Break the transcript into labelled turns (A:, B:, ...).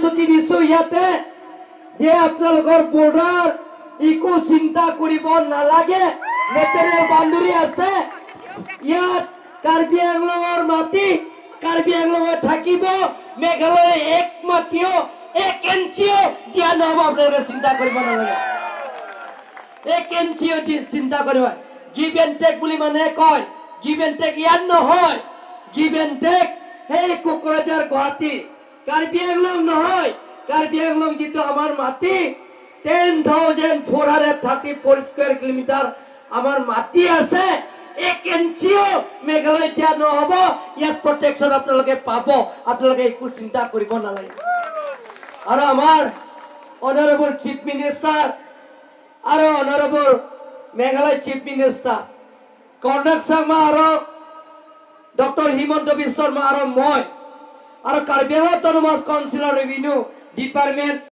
A: প্ৰতিশ্ৰুতি দিছো ইয়াতে যে আপোনালোকৰ বৰ্ডাৰ একো চিন্তা কৰিব নালাগে নেচাৰেল বাউণ্ডাৰী আছে ইয়াত কাৰ্বি আংলঙৰ মাটি কাৰ্বি আংলঙত থাকিব মেঘালয় এক মাটিও এক ইঞ্চিও দিয়া নহ'ব আপোনালোকে চিন্তা কৰিব নালাগে এক ইঞ্চিও চিন্তা কৰিব গিভ এণ্ড টেক বুলি মানে কয় গিভ এণ্ড টেক ইয়াত নহয় গিভ এণ্ড টেক সেই কোকৰাঝাৰ গুৱাহাটী কাৰ্বি আংলং নহয় কাৰ্বি আংলং যিটো আমাৰ মাটি 10,434 স্কয়াৰ কিলোমিটাৰ আমাৰ মাটি আছে এক ইঞ্চিও মেঘালয় দিয়া নহ'ব ইয়াত প্ৰটেকশ্যন আপোনালোকে পাব আপোনালোকে একো চিন্তা কৰিব নালাগে আৰু আমাৰ অনাৰেবল চিফ মিনিষ্টাৰ আৰু অনাৰেবল মেঘালয় চিফ মিনিষ্টাৰ কৰ্ণক শৰ্মা আৰু ডক্টৰ হিমন্ত বিশ্ব শৰ্মা আৰু মই আৰু কাৰ্বি আংলং অটোনমাছ কাউন্সিলৰ ৰেভিনিউ ডিপাৰ্টমেণ্ট